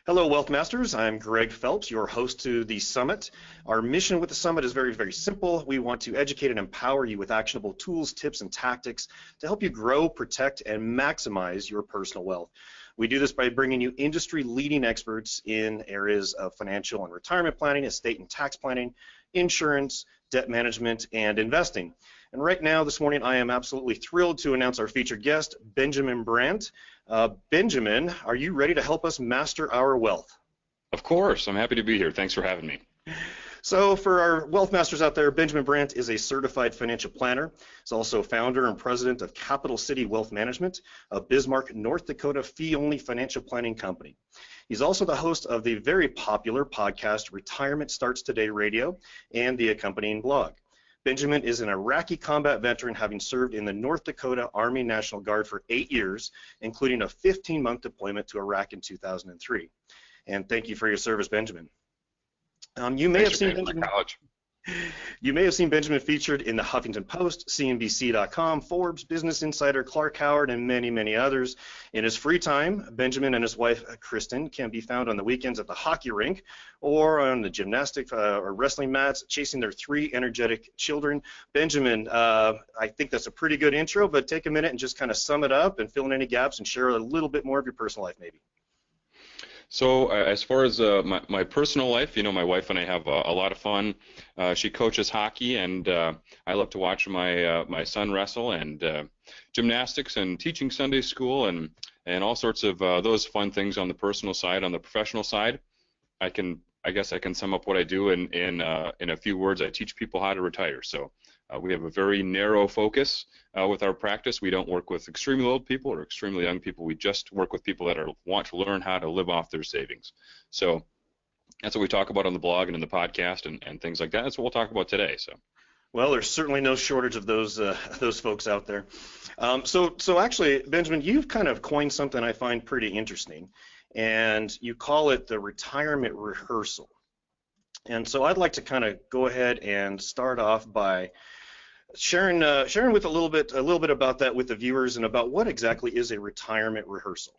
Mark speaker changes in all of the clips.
Speaker 1: Hello, Wealth Masters. I'm Greg Phelps, your host to the Summit. Our mission with the Summit is very, very simple. We want to educate and empower you with actionable tools, tips, and tactics to help you grow, protect, and maximize your personal wealth. We do this by bringing you industry-leading experts in areas of financial and retirement planning, estate and tax planning, insurance, debt management, and investing. And right now, this morning, I am absolutely thrilled to announce our featured guest, Benjamin Brandt. Benjamin, are you ready to help us master our wealth?
Speaker 2: Of course, I'm happy to be here. Thanks for having me.
Speaker 1: So for our wealth masters out there, Benjamin Brandt is a certified financial planner. He's also founder and president of Capital City Wealth Management, a Bismarck, North Dakota fee-only financial planning company. He's also the host of the very popular podcast Retirement Starts Today Radio and the accompanying blog. Benjamin is an Iraqi combat veteran, having served in the North Dakota Army National Guard for 8 years, including a 15-month deployment to Iraq in 2003. And thank you for your service, Benjamin. You may have seen Benjamin featured in the Huffington Post, CNBC.com, Forbes, Business Insider, Clark Howard, and many, many others. In his free time, Benjamin and his wife, Kristen, can be found on the weekends at the hockey rink or on the gymnastic or wrestling mats, chasing their 3 energetic children. Benjamin, I think that's a pretty good intro, but take a minute and just kind of sum it up and fill in any gaps and share a little bit more of your personal life, maybe.
Speaker 2: So as far as my personal life, my wife and I have a lot of fun. She coaches hockey, and I love to watch my son wrestle, and gymnastics and teaching Sunday school and all sorts of those fun things on the personal side. On the professional side, I guess I can sum up what I do in a few words. I teach people how to retire. So we have a very narrow focus with our practice. We don't work with extremely old people or extremely young people. We just work with people that want to learn how to live off their savings. So that's what we talk about on the blog and in the podcast and things like that. That's what we'll talk about today. So.
Speaker 1: Well, there's certainly no shortage of those folks out there. So actually, Benjamin, you've kind of coined something I find pretty interesting, and you call it the retirement rehearsal. And so I'd like to kind of go ahead and start off by sharing with a little bit about that with the viewers and about what exactly is a retirement rehearsal.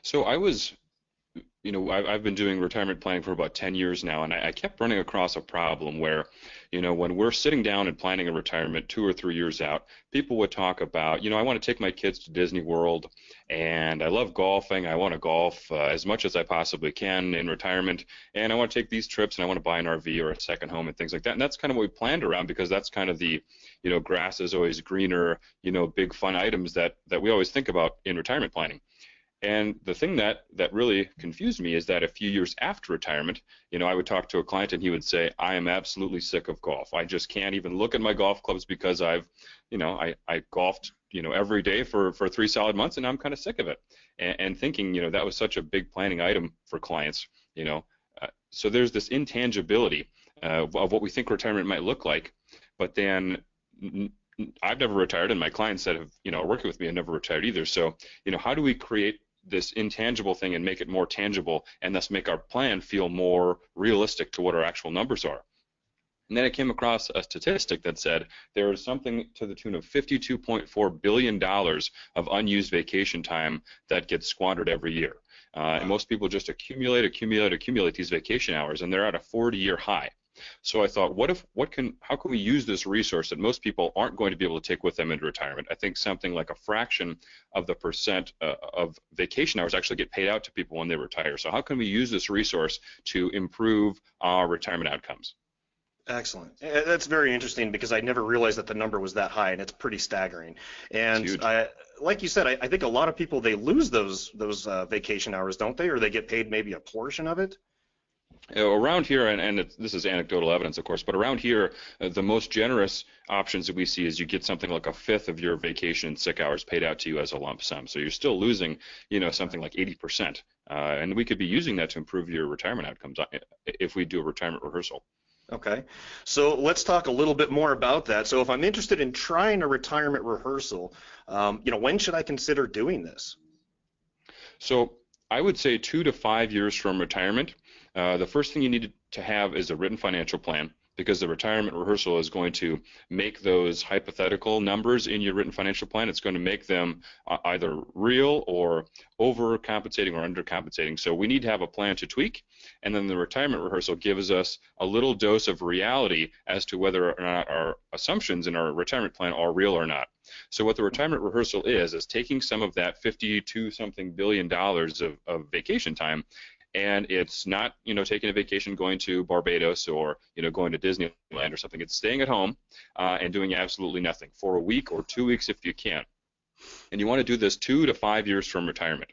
Speaker 2: So I've been doing retirement planning for about 10 years now, and I kept running across a problem where, when we're sitting down and planning a retirement 2 or 3 years out, people would talk about, I want to take my kids to Disney World, and I love golfing. I want to golf as much as I possibly can in retirement, and I want to take these trips, and I want to buy an RV or a second home and things like that. And that's kind of what we planned around, because that's kind of the, grass is always greener, big fun items that we always think about in retirement planning. And the thing that really confused me is that a few years after retirement, I would talk to a client and he would say, I am absolutely sick of golf. I just can't even look at my golf clubs because I golfed, every day for 3 solid months, and I'm kind of sick of it. And thinking, that was such a big planning item for clients, so there's this intangibility of what we think retirement might look like, but then I've never retired, and my clients that have, are working with me have never retired either. So, how do we create this intangible thing and make it more tangible, and thus make our plan feel more realistic to what our actual numbers are? And then I came across a statistic that said there is something to the tune of $52.4 billion of unused vacation time that gets squandered every year. And most people just accumulate these vacation hours, and they're at a 40-year high. So I thought, how can we use this resource that most people aren't going to be able to take with them into retirement? I think something like a fraction of the percent of vacation hours actually get paid out to people when they retire. So how can we use this resource to improve our retirement outcomes?
Speaker 1: Excellent. That's very interesting, because I never realized that the number was that high, and it's pretty staggering. And like you said, I think a lot of people, they lose those vacation hours, don't they? Or they get paid maybe a portion of it?
Speaker 2: Around here, and this is anecdotal evidence, of course, but around here, the most generous options that we see is you get something like 1/5 of your vacation and sick hours paid out to you as a lump sum. So you're still losing, something like 80%. And we could be using that to improve your retirement outcomes if we do a retirement rehearsal.
Speaker 1: Okay, so let's talk a little bit more about that. So if I'm interested in trying a retirement rehearsal, when should I consider doing this?
Speaker 2: So I would say 2 to 5 years from retirement. The first thing you need to have is a written financial plan. because the retirement rehearsal is going to make those hypothetical numbers in your written financial plan, it's going to make them either real or overcompensating or undercompensating. So we need to have a plan to tweak, and then the retirement rehearsal gives us a little dose of reality as to whether or not our assumptions in our retirement plan are real or not. So what the retirement rehearsal is taking some of that $52-something billion of vacation time, and it's not, taking a vacation going to Barbados or, going to Disneyland or something. It's staying at home and doing absolutely nothing for a week or 2 weeks if you can. And you want to do this 2 to 5 years from retirement.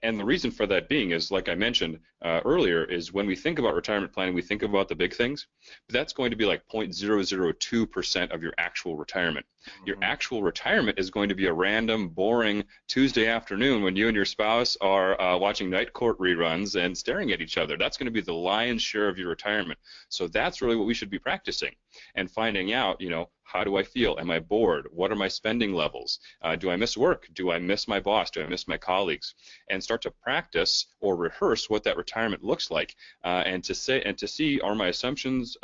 Speaker 2: And the reason for that being is, like I mentioned earlier, is when we think about retirement planning, we think about the big things, but that's going to be like 0.002% of your actual retirement. Your actual retirement is going to be a random, boring Tuesday afternoon when you and your spouse are watching night court reruns and staring at each other. That's going to be the lion's share of your retirement. So that's really what we should be practicing and finding out, how do I feel? Am I bored? What are my spending levels? Do I miss work? Do I miss my boss? Do I miss my colleagues? And start to practice or rehearse what that retirement looks like, and to see, are my assumptions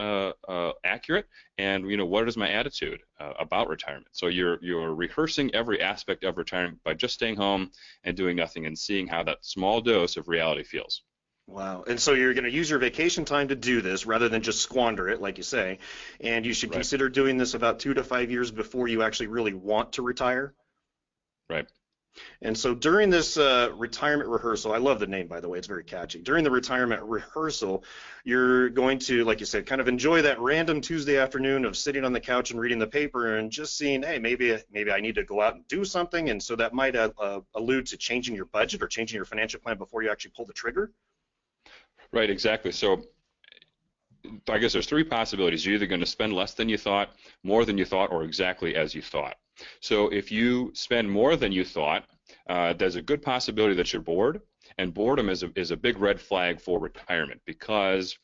Speaker 2: accurate? And what is my attitude about retirement? So you're rehearsing every aspect of retirement by just staying home and doing nothing, and seeing how that small dose of reality feels.
Speaker 1: Wow. And so you're going to use your vacation time to do this rather than just squander it, like you say. And you should consider doing this about 2 to 5 years before you actually really want to retire.
Speaker 2: Right.
Speaker 1: And so during this retirement rehearsal, I love the name, by the way, it's very catchy. During the retirement rehearsal, you're going to, like you said, kind of enjoy that random Tuesday afternoon of sitting on the couch and reading the paper and just seeing, hey, maybe I need to go out and do something. And so that might allude to changing your budget or changing your financial plan before you actually pull the trigger.
Speaker 2: Right, exactly. So I guess there's 3 possibilities. You're either going to spend less than you thought, more than you thought, or exactly as you thought. So if you spend more than you thought, there's a good possibility that you're bored, and boredom is a big red flag for retirement, because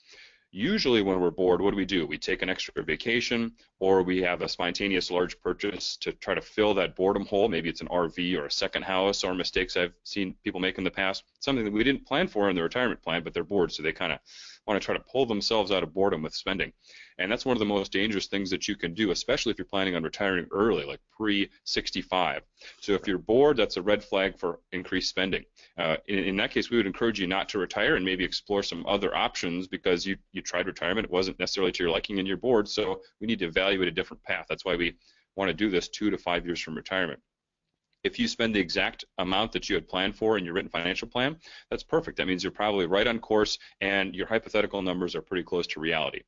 Speaker 2: usually when we're bored, what do? We take an extra vacation, or we have a spontaneous large purchase to try to fill that boredom hole. Maybe it's an RV or a second house, or mistakes I've seen people make in the past, something that we didn't plan for in the retirement plan, but they're bored, so they kind of want to try to pull themselves out of boredom with spending. And that's one of the most dangerous things that you can do, especially if you're planning on retiring early, like pre-65. So if you're bored, that's a red flag for increased spending. In that case, we would encourage you not to retire and maybe explore some other options, because you tried retirement, it wasn't necessarily to your liking, and you're bored, so we need to evaluate a different path. That's why we want to do this 2 to 5 years from retirement. If you spend the exact amount that you had planned for in your written financial plan, that's perfect. That means you're probably right on course and your hypothetical numbers are pretty close to reality.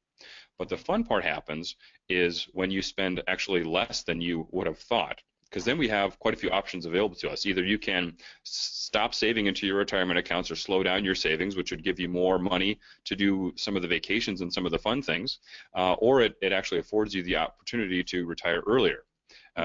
Speaker 2: But the fun part happens is when you spend actually less than you would have thought, because then we have quite a few options available to us. Either you can stop saving into your retirement accounts or slow down your savings, which would give you more money to do some of the vacations and some of the fun things, or it actually affords you the opportunity to retire earlier.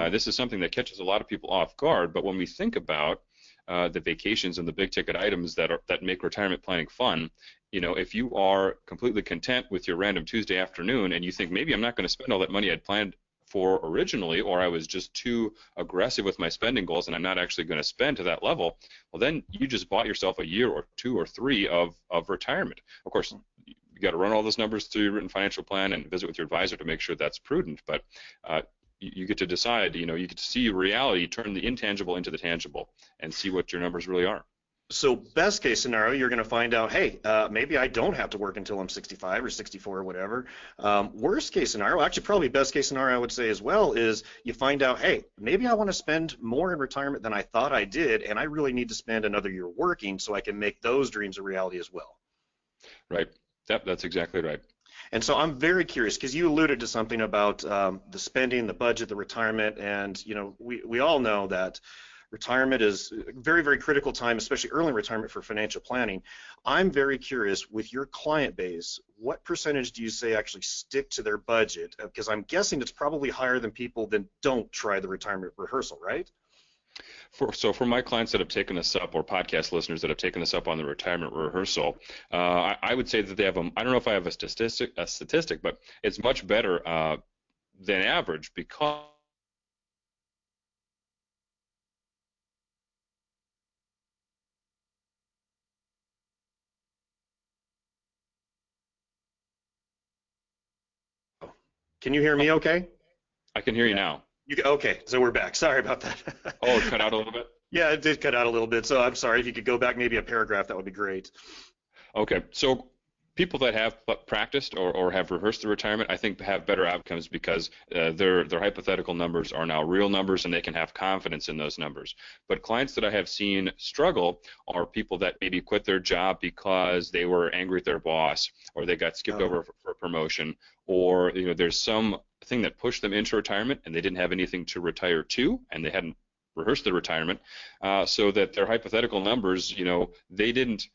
Speaker 2: This is something that catches a lot of people off guard, but when we think about the vacations and the big ticket items that make retirement planning fun, if you are completely content with your random Tuesday afternoon and you think, maybe I'm not going to spend all that money I'd planned for originally, or I was just too aggressive with my spending goals and I'm not actually going to spend to that level, well, then you just bought yourself a year or 2 or 3 of retirement. Of course, you got to run all those numbers through your written financial plan and visit with your advisor to make sure that's prudent, but you get to decide, you get to see reality, turn the intangible into the tangible, and see what your numbers really are.
Speaker 1: So best case scenario, you're going to find out, hey, maybe I don't have to work until I'm 65 or 64 or whatever. Worst case scenario, actually probably best case scenario I would say as well, is you find out, hey, maybe I want to spend more in retirement than I thought I did, and I really need to spend another year working so I can make those dreams a reality as well.
Speaker 2: Right. That's exactly right.
Speaker 1: And so I'm very curious, because you alluded to something about the spending, the budget, the retirement, and we all know that retirement is a very, very critical time, especially early retirement, for financial planning. I'm very curious, with your client base, what percentage do you say actually stick to their budget? Because I'm guessing it's probably higher than people that don't try the retirement rehearsal, right?
Speaker 2: For my clients that have taken us up, or podcast listeners that have taken us up on the retirement rehearsal, I would say that they have I don't know if I have a statistic, but it's much better than average, because
Speaker 1: Can you hear me okay?
Speaker 2: I can hear you
Speaker 1: Yeah.
Speaker 2: now.
Speaker 1: Okay, so we're back. Sorry about that.
Speaker 2: Oh, it cut out a little bit.
Speaker 1: Yeah, it did cut out a little bit, so I'm sorry. If you could go back maybe a paragraph, that would be great.
Speaker 2: Okay, so people that have practiced or have rehearsed the retirement, I think have better outcomes because their hypothetical numbers are now real numbers and they can have confidence in those numbers. But clients that I have seen struggle are people that maybe quit their job because they were angry at their boss or they got skipped
Speaker 1: Oh,
Speaker 2: over for a promotion, or there's some thing that pushed them into retirement and they didn't have anything to retire to and they hadn't rehearsed the retirement, so that their hypothetical numbers, they didn't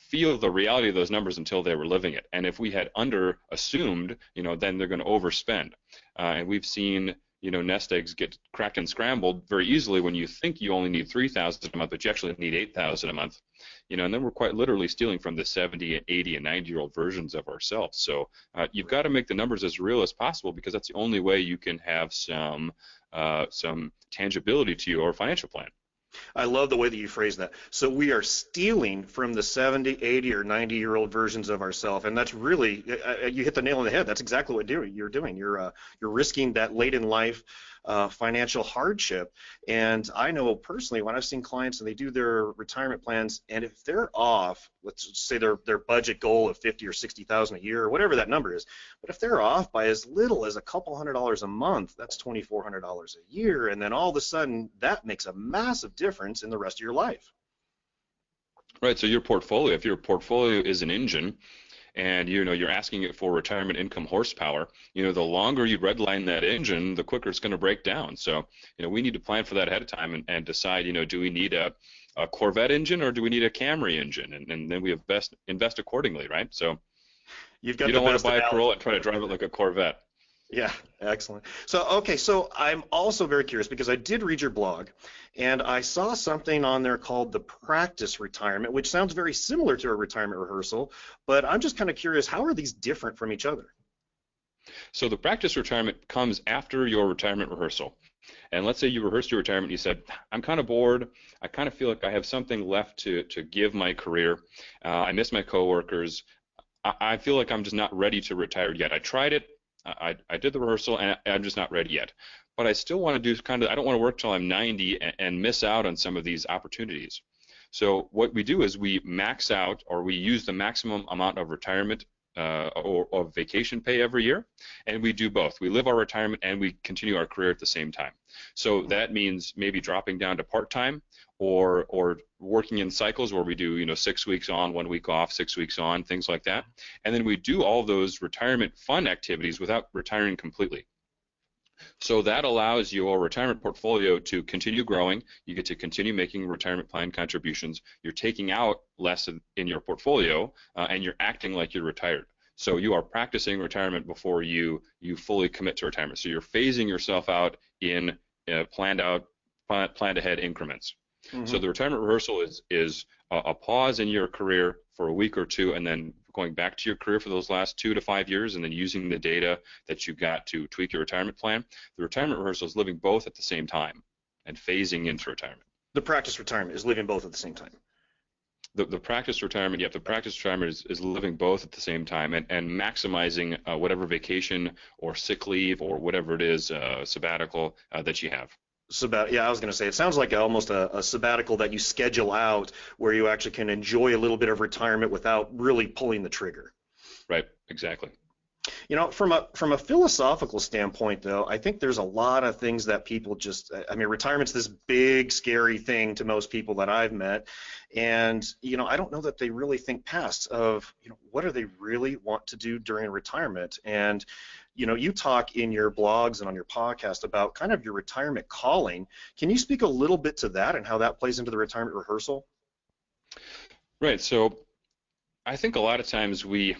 Speaker 2: feel the reality of those numbers until they were living it. And if we had under assumed, then they're going to overspend. And we've seen, nest eggs get cracked and scrambled very easily when you think you only need 3,000 a month, but you actually need 8,000 a month. And then we're quite literally stealing from the 70, 80, and 90-year-old versions of ourselves. So you've got to make the numbers as real as possible because that's the only way you can have some tangibility to your financial plan.
Speaker 1: I love the way that you phrase that. So we are stealing from the 70, 80, or 90-year-old versions of ourselves, and that's really you hit the nail on the head. That's exactly what you're doing. You're risking that late in life financial hardship. And I know personally when I've seen clients and they do their retirement plans, and if they're off, let's say their budget goal of 50 or 60,000 a year or whatever that number is, but if they're off by as little as a couple $100s a month, that's $2,400 a year, and then all of a sudden that makes a massive difference in the rest of your life.
Speaker 2: Right. So your portfolio, if your portfolio is an engine, and you're asking it for retirement income horsepower, the longer you redline that engine, the quicker it's going to break down. So we need to plan for that ahead of time and decide, do we need a Corvette engine or do we need a Camry engine, and then we invest accordingly, right? So
Speaker 1: You've got
Speaker 2: you
Speaker 1: the
Speaker 2: don't want
Speaker 1: best
Speaker 2: to buy a
Speaker 1: analogy.
Speaker 2: Corolla and try to drive it like a Corvette.
Speaker 1: Yeah, excellent. So, okay, so I'm also very curious because I did read your blog and I saw something on there called the practice retirement, which sounds very similar to a retirement rehearsal, but I'm just kind of curious, how are these different from each other?
Speaker 2: So the practice retirement comes after your retirement rehearsal. And let's say you rehearsed your retirement and you said, I'm kind of bored. I kind of feel like I have something left to give my career. I miss my coworkers. I feel like I'm just not ready to retire yet. I tried it. I did the rehearsal, and I'm just not ready yet. But I still want to do I don't want to work till I'm 90 and miss out on some of these opportunities. So what we do is we max out, or we use the maximum amount of retirement or vacation pay every year, and we do both. We live our retirement and we continue our career at the same time. So that means maybe dropping down to part-time or working in cycles where we do 6 weeks on, 1 week off, 6 weeks on, things like that. And then we do all those retirement fun activities without retiring completely. So that allows your retirement portfolio to continue growing. You get to continue making retirement plan contributions. You're taking out less in your portfolio, and you're acting like you're retired. So you are practicing retirement before you fully commit to retirement. So you're phasing yourself out in planned ahead increments.
Speaker 1: Mm-hmm.
Speaker 2: So the retirement rehearsal is a pause in your career for a week or two, and then going back to your career for those last 2 to 5 years, and then using the data that you got to tweak your retirement plan. The retirement rehearsal is living both at the same time and phasing into retirement.
Speaker 1: The practice retirement is living both at the same time.
Speaker 2: The practice retirement, the practice retirement is living both at the same time and maximizing whatever vacation or sick leave or whatever it is, sabbatical that you have.
Speaker 1: Yeah, I was going to say, it sounds like almost a sabbatical that you schedule out where you actually can enjoy a little bit of retirement without really pulling the trigger.
Speaker 2: Right, exactly.
Speaker 1: From a philosophical standpoint, though, I think there's a lot of things that people retirement's this big, scary thing to most people that I've met, and, I don't know that they really think past of, what do they really want to do during retirement, and, you talk in your blogs and on your podcast about kind of your retirement calling. Can you speak a little bit to that and how that plays into the retirement rehearsal?
Speaker 2: Right, so I think a lot of times we're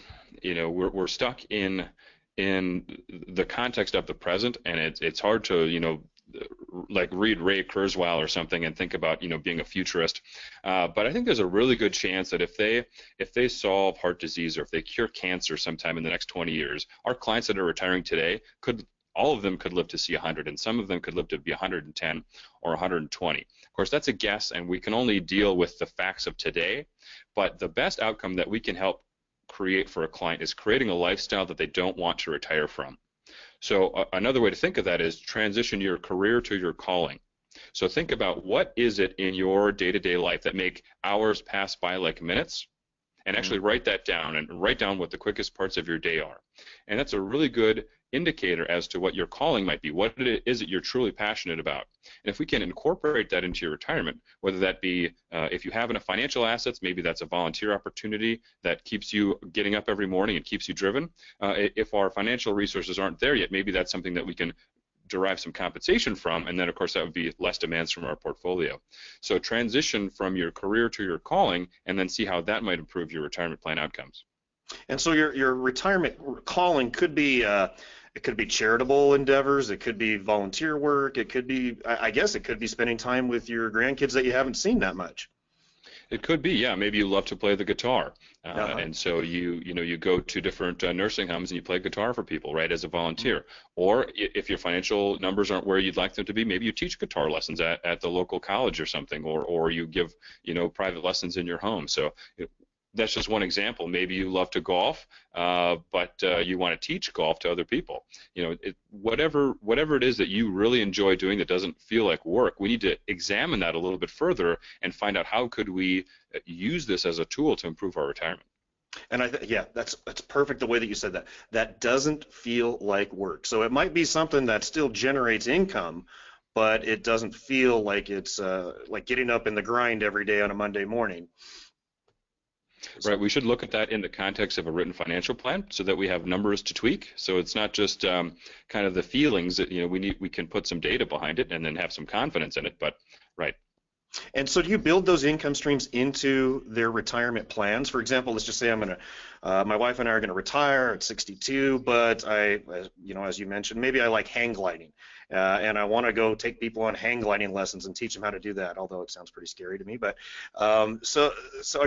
Speaker 2: stuck in the context of the present, and it's hard to like read Ray Kurzweil or something and think about being a futurist. But I think there's a really good chance that if they solve heart disease or if they cure cancer sometime in the next 20 years, our clients that are retiring today all of them could live to see 100, and some of them could live to be 110 or 120. Of course, that's a guess, and we can only deal with the facts of today. But the best outcome that we can help create for a client is creating a lifestyle that they don't want to retire from. So another way to think of that is transition your career to your calling. So think about what is it in your day-to-day life that make hours pass by like minutes, and actually write that down and write down what the quickest parts of your day are. And that's a really good indicator as to what your calling might be. What is it you're truly passionate about? And if we can incorporate that into your retirement, whether that be if you have enough financial assets, maybe that's a volunteer opportunity that keeps you getting up every morning and keeps you driven. If our financial resources aren't there yet, maybe that's something that we can derive some compensation from, and then of course that would be less demands from our portfolio. So transition from your career to your calling, and then see how that might improve your retirement plan outcomes.
Speaker 1: And so your retirement calling could be it could be charitable endeavors, it could be volunteer work, it could be, I guess it could be spending time with your grandkids that you haven't seen that much.
Speaker 2: It could be, yeah. Maybe you love to play the guitar, and so you go to different nursing homes and you play guitar for people, right, as a volunteer. Or if your financial numbers aren't where you'd like them to be, maybe you teach guitar lessons at the local college or something, or you give private lessons in your home. So that's just one example. Maybe you love to golf, but you want to teach golf to other people. Whatever it is that you really enjoy doing that doesn't feel like work, we need to examine that a little bit further and find out how could we use this as a tool to improve our retirement.
Speaker 1: And that's perfect the way that you said that. That doesn't feel like work. So it might be something that still generates income, but it doesn't feel like it's like getting up in the grind every day on a Monday morning.
Speaker 2: Right, we should look at that in the context of a written financial plan so that we have numbers to tweak. So it's not just kind of the feelings that we can put some data behind it and then have some confidence in it. But right.
Speaker 1: And so do you build those income streams into their retirement plans? For example, let's just say my wife and I are going to retire at 62, but as you mentioned, maybe I like hang gliding, and I want to go take people on hang gliding lessons and teach them how to do that, although it sounds pretty scary to me. But so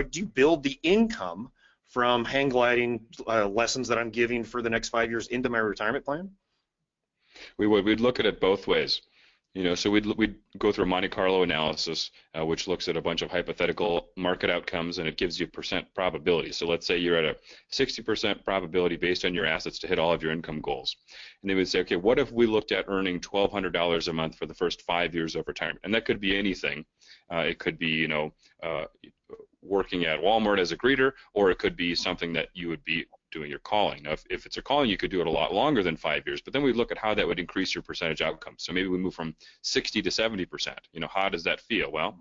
Speaker 1: do you build the income from hang gliding lessons that I'm giving for the next 5 years into my retirement plan?
Speaker 2: We'd look at it both ways. So we'd go through a Monte Carlo analysis, which looks at a bunch of hypothetical market outcomes, and it gives you percent probability. So let's say you're at a 60% probability based on your assets to hit all of your income goals. And they would say, okay, what if we looked at earning $1,200 a month for the first 5 years of retirement? And that could be anything. It could be, working at Walmart as a greeter, or it could be something that you would be doing your calling. Now, if it's a calling, you could do it a lot longer than 5 years, but then we look at how that would increase your percentage outcome. So maybe we move from 60 to 70%. How does that feel? Well,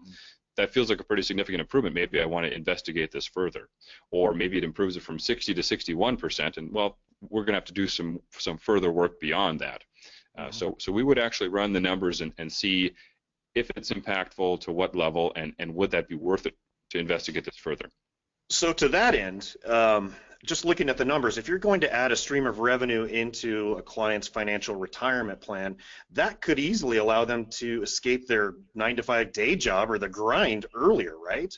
Speaker 2: that feels like a pretty significant improvement. Maybe I want to investigate this further. Or maybe it improves it from 60 to 61%, and well, we're going to have to do some further work beyond that. So we would actually run the numbers and see if it's impactful, to what level, and would that be worth it to investigate this further.
Speaker 1: So to that end, just looking at the numbers, if you're going to add a stream of revenue into a client's financial retirement plan, that could easily allow them to escape their 9-to-5 day job or the grind earlier, right?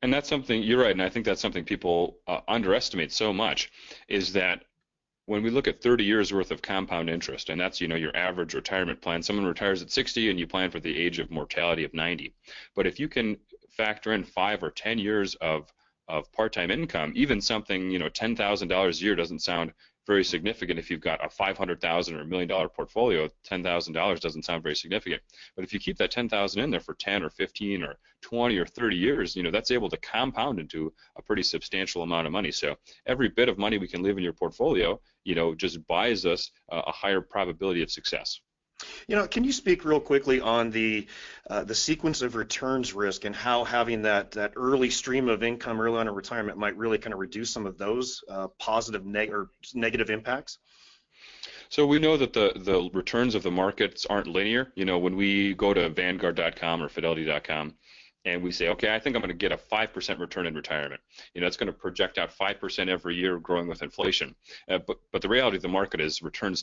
Speaker 2: And that's something, you're right, and I think that's something people underestimate so much, is that when we look at 30 years worth of compound interest, and that's your average retirement plan, someone retires at 60 and you plan for the age of mortality of 90. But if you can factor in 5 or 10 years of part-time income, even something, $10,000 a year doesn't sound very significant. If you've got a $500,000 or $1 million portfolio, $10,000 doesn't sound very significant. But if you keep that $10,000 in there for 10 or 15 or 20 or 30 years, that's able to compound into a pretty substantial amount of money. So every bit of money we can leave in your portfolio, just buys us a higher probability of success.
Speaker 1: Can you speak real quickly on the sequence of returns risk and how having that early stream of income early on in retirement might really kind of reduce some of those positive or negative impacts?
Speaker 2: So we know that the returns of the markets aren't linear. When we go to Vanguard.com or Fidelity.com, and we say, okay, I think I'm going to get a 5% return in retirement. It's going to project out 5% every year, growing with inflation. But the reality of the market is returns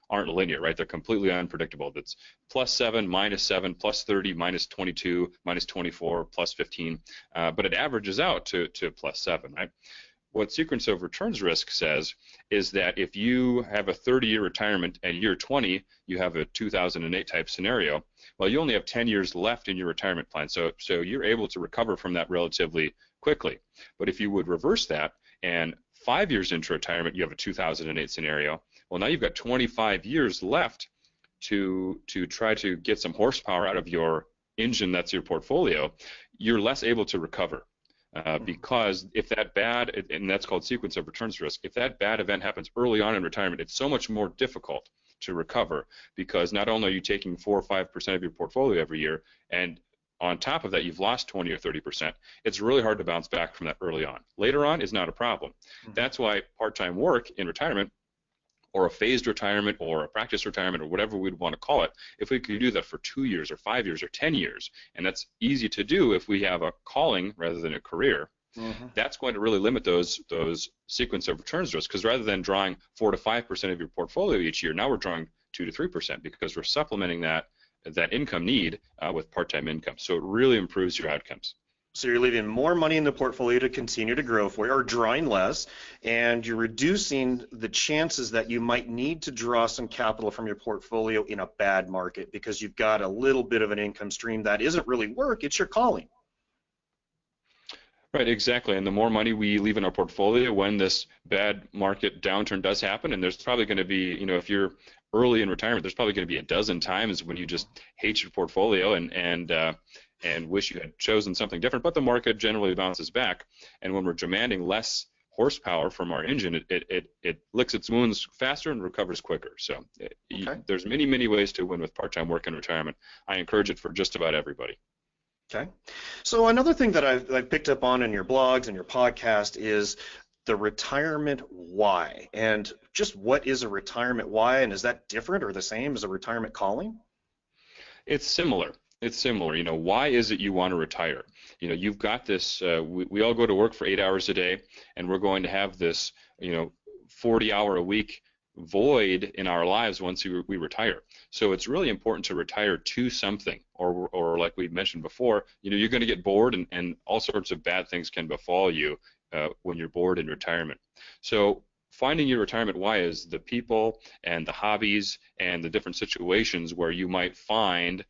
Speaker 2: aren't linear, right? They're completely unpredictable. It's +7, -7, +30, -22, -24, +15, but it averages out to +7, right? What sequence of returns risk says is that if you have a 30-year retirement and year 20, you have a 2008 type scenario, well, you only have 10 years left in your retirement plan, so you're able to recover from that relatively quickly. But if you would reverse that, and 5 years into retirement, you have a 2008 scenario, Well, now you've got 25 years left to try to get some horsepower out of your engine that's your portfolio. You're less able to recover. Because if that bad, and that's called sequence of returns risk, if that bad event happens early on in retirement, it's so much more difficult to recover, because not only are you taking 4 or 5% of your portfolio every year, and on top of that you've lost 20 or 30%, it's really hard to bounce back from that early on. Later on is not a problem. That's why part-time work in retirement, or a phased retirement, or a practice retirement, or whatever we'd want to call it, if we could do that for 2 years or 5 years or 10 years, and that's easy to do if we have a calling rather than a career, that's going to really limit those sequence of returns risks, because rather than drawing 4 to 5% of your portfolio each year, now we're drawing 2 to 3%, because we're supplementing that income need with part-time income. So it really improves your outcomes.
Speaker 1: So you're leaving more money in the portfolio to continue to grow for you, or drawing less, and you're reducing the chances that you might need to draw some capital from your portfolio in a bad market, because you've got a little bit of an income stream that isn't really work, it's your calling.
Speaker 2: Right, exactly. And the more money we leave in our portfolio when this bad market downturn does happen, and there's probably going to be, if you're early in retirement, there's probably going to be a dozen times when you just hate your portfolio and wish you had chosen something different, but the market generally bounces back, and when we're demanding less horsepower from our engine, it licks its wounds faster and recovers quicker. So there's many ways to win with part-time work in retirement. I encourage it for just about everybody.
Speaker 1: Okay. So another thing that I've picked up on in your blogs and your podcast is the retirement why. And just what is a retirement why, and is that different or the same as a retirement calling?
Speaker 2: It's similar. It's similar. Why is it you want to retire? You've got this, we all go to work for 8 hours a day, and we're going to have this, 40-hour-a-week void in our lives once we retire. So it's really important to retire to something, or like we mentioned before, you're going to get bored, and all sorts of bad things can befall you when you're bored in retirement. So finding your retirement why is the people and the hobbies and the different situations where you might find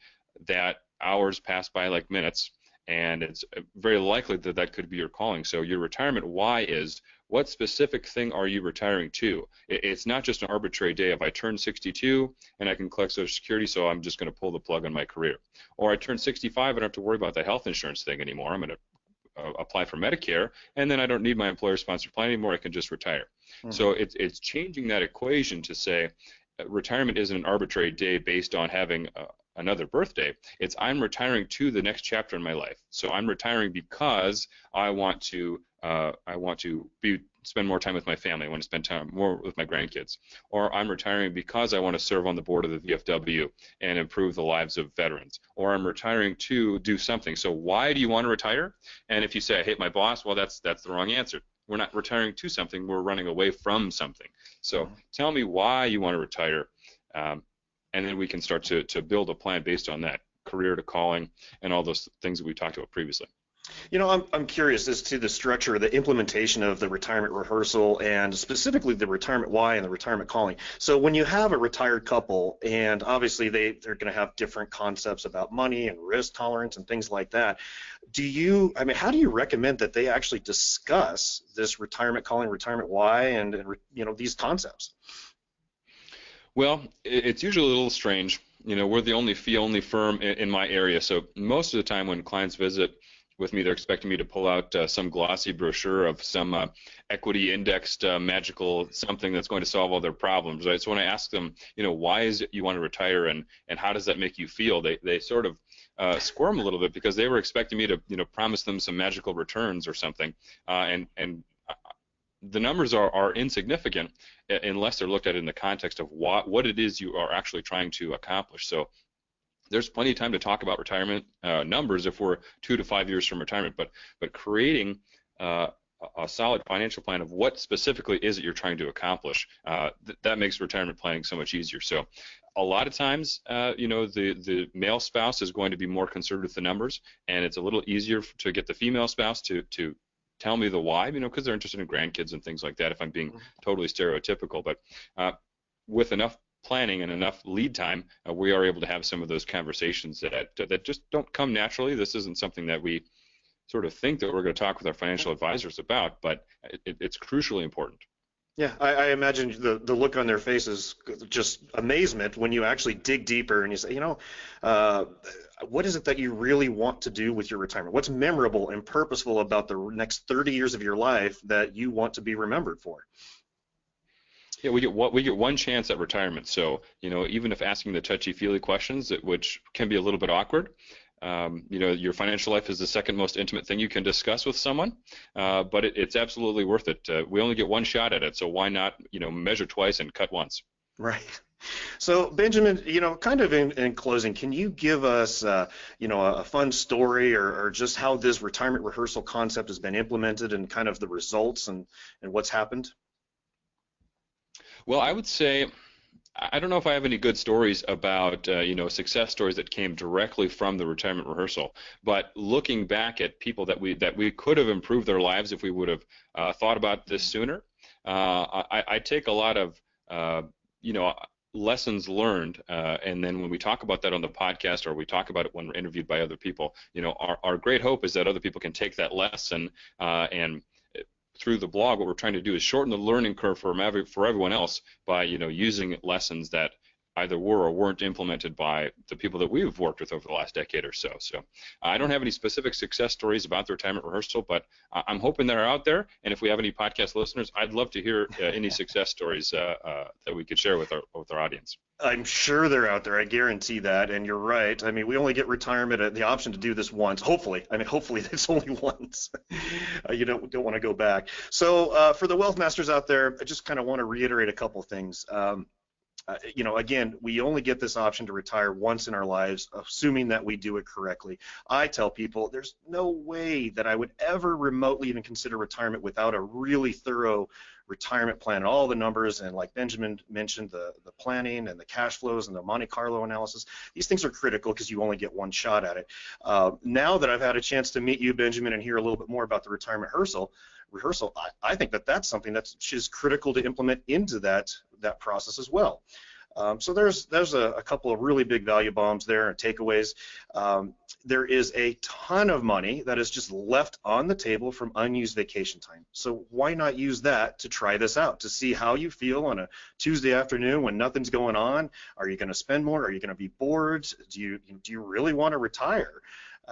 Speaker 2: that hours pass by like minutes, and it's very likely that that could be your calling. So your retirement why is, what specific thing are you retiring to? It's not just an arbitrary day. If I turn 62 and I can collect Social Security, so I'm just going to pull the plug on my career. Or I turn 65 and I don't have to worry about the health insurance thing anymore. I'm going to apply for Medicare, and then I don't need my employer-sponsored plan anymore. I can just retire. So it's changing that equation to say retirement isn't an arbitrary day based on having another birthday. It's I'm retiring to the next chapter in my life. So I'm retiring because I want to spend more time with my family. I want to spend time more with my grandkids. Or I'm retiring because I want to serve on the board of the VFW and improve the lives of veterans. Or I'm retiring to do something. So why do you want to retire? And if you say I hate my boss, well, that's the wrong answer. We're not retiring to something. We're running away from something. So tell me why you want to retire. And then we can start to build a plan based on that, career to calling, and all those things that we talked about previously.
Speaker 1: I'm curious as to the structure, the implementation of the retirement rehearsal, and specifically the retirement why and the retirement calling. So when you have a retired couple, and obviously they're going to have different concepts about money and risk tolerance and things like that, how do you recommend that they actually discuss this retirement calling, retirement why, and these concepts?
Speaker 2: Well, it's usually a little strange. We're the only fee-only firm in my area, so most of the time when clients visit with me, they're expecting me to pull out some glossy brochure of some equity-indexed magical something that's going to solve all their problems, right? So when I ask them, why is it you want to retire, and how does that make you feel, they sort of squirm a little bit, because they were expecting me to promise them some magical returns or something, and the numbers are insignificant unless they're looked at in the context of what it is you are actually trying to accomplish. So there's plenty of time to talk about retirement numbers if we're 2 to 5 years from retirement, but creating a solid financial plan of what specifically is it you're trying to accomplish, that makes retirement planning so much easier. So a lot of times, the male spouse is going to be more concerned with the numbers, and it's a little easier to get the female spouse to tell me the why, because they're interested in grandkids and things like that, if I'm being totally stereotypical. But with enough planning and enough lead time, we are able to have some of those conversations that just don't come naturally. This isn't something that we sort of think that we're going to talk with our financial advisors about, but it's crucially important.
Speaker 1: Yeah, I imagine the look on their faces, just amazement when you actually dig deeper and you say, uh, what is it that you really want to do with your retirement? What's memorable and purposeful about the next 30 years of your life that you want to be remembered for?
Speaker 2: Yeah, we get one chance at retirement. So, even if asking the touchy-feely questions, which can be a little bit awkward, your financial life is the second most intimate thing you can discuss with someone, but it's absolutely worth it. We only get one shot at it, so why not, measure twice and cut once?
Speaker 1: Right. So, Benjamin, kind of in closing, can you give us, a fun story or just how this retirement rehearsal concept has been implemented and kind of the results and what's happened?
Speaker 2: Well, I would say I don't know if I have any good stories about success stories that came directly from the retirement rehearsal, but looking back at people that we could have improved their lives if we would have thought about this sooner, I take a lot of you know lessons learned, and then when we talk about that on the podcast or we talk about it when we're interviewed by other people, our great hope is that other people can take that lesson and through the blog, what we're trying to do is shorten the learning curve for everyone else by using lessons that either were or weren't implemented by the people that we've worked with over the last decade or so. So I don't have any specific success stories about the retirement rehearsal, but I'm hoping they're out there. And if we have any podcast listeners, I'd love to hear any success stories that we could share with our audience.
Speaker 1: I'm sure they're out there. I guarantee that. And you're right. I mean, we only get retirement the option to do this once. Hopefully, hopefully it's only once. You don't want to go back. So for the wealth masters out there, I just kind of want to reiterate a couple things. Again, we only get this option to retire once in our lives, assuming that we do it correctly. I tell people there's no way that I would ever remotely even consider retirement without a really thorough retirement plan and all the numbers, and like Benjamin mentioned, the planning and the cash flows and the Monte Carlo analysis. These things are critical because you only get one shot at it. Now that I've had a chance to meet you, Benjamin, and hear a little bit more about the retirement rehearsal, I think that's something that is critical to implement into that process as well. So there's a couple of really big value bombs there and takeaways. There is a ton of money that is just left on the table from unused vacation time. So why not use that to try this out, to see how you feel on a Tuesday afternoon when nothing's going on? Are you going to spend more? Are you going to be bored? Do you really want to retire?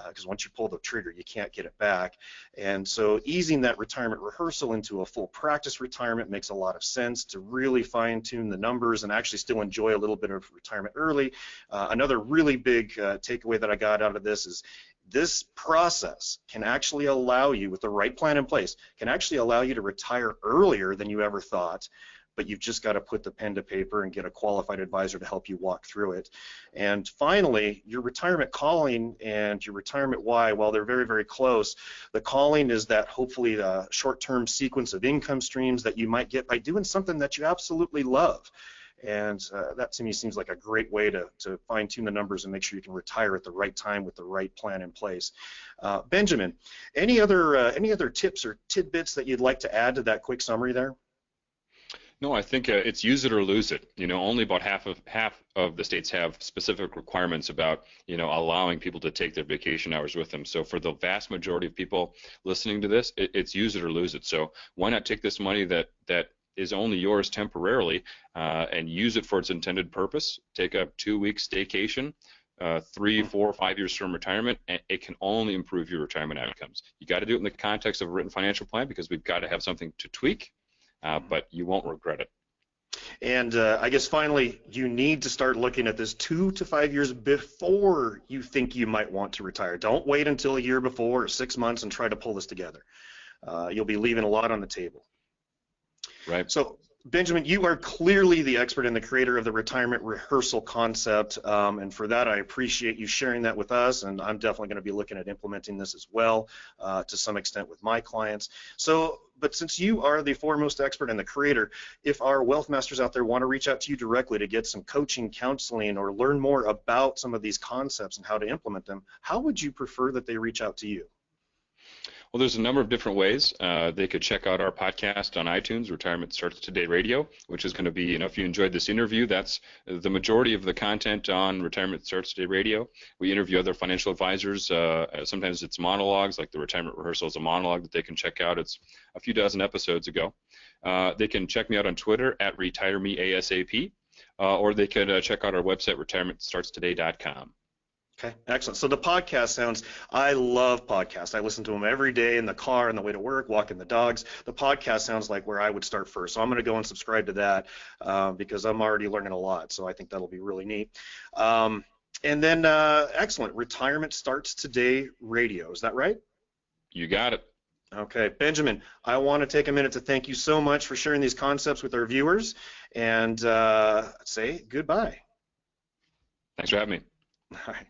Speaker 1: Because once you pull the trigger, you can't get it back. And so easing that retirement rehearsal into a full practice retirement makes a lot of sense to really fine-tune the numbers and actually still enjoy a little bit of retirement early. Another really big takeaway that I got out of this is this process can actually allow you, with the right plan in place, can actually allow you to retire earlier than you ever thought. But you've just got to put the pen to paper and get a qualified advisor to help you walk through it. And finally, your retirement calling and your retirement why, while they're very, very close, the calling is that hopefully short-term sequence of income streams that you might get by doing something that you absolutely love. And that to me seems like a great way to fine-tune the numbers and make sure you can retire at the right time with the right plan in place. Benjamin, any other tips or tidbits that you'd like to add to that quick summary there?
Speaker 2: No, I think it's use it or lose it. Only about half of the states have specific requirements about allowing people to take their vacation hours with them. So for the vast majority of people listening to this, it's use it or lose it. So why not take this money that is only yours temporarily and use it for its intended purpose? Take a 2-week staycation. 3, 4, 5 years from retirement, and it can only improve your retirement outcomes. You got to do it in the context of a written financial plan because we've got to have something to tweak. But you won't regret it.
Speaker 1: And I guess finally, you need to start looking at this 2 to 5 years before you think you might want to retire. Don't wait until a year before or 6 months and try to pull this together. You'll be leaving a lot on the table.
Speaker 2: Right.
Speaker 1: So, Benjamin, you are clearly the expert and the creator of the retirement rehearsal concept, and for that I appreciate you sharing that with us, and I'm definitely going to be looking at implementing this as well to some extent with my clients. So, but since you are the foremost expert and the creator, if our wealth masters out there want to reach out to you directly to get some coaching, counseling, or learn more about some of these concepts and how to implement them, how would you prefer that they reach out to you?
Speaker 2: Well, there's a number of different ways. They could check out our podcast on iTunes, Retirement Starts Today Radio, which is going to be, if you enjoyed this interview, that's the majority of the content on Retirement Starts Today Radio. We interview other financial advisors. Sometimes it's monologues, like the Retirement Rehearsal is a monologue that they can check out. It's a few dozen episodes ago. They can check me out on Twitter at RetireMeASAP, or they could check out our website, retirementstartstoday.com.
Speaker 1: Okay, excellent. So the podcast sounds, I love podcasts. I listen to them every day in the car on the way to work, walking the dogs. The podcast sounds like where I would start first. So I'm going to go and subscribe to that because I'm already learning a lot. So I think that'll be really neat. And then, excellent, Retirement Starts Today Radio. Is that right?
Speaker 2: You got it.
Speaker 1: Okay, Benjamin, I want to take a minute to thank you so much for sharing these concepts with our viewers and say goodbye.
Speaker 2: Thanks for having me.
Speaker 1: All right.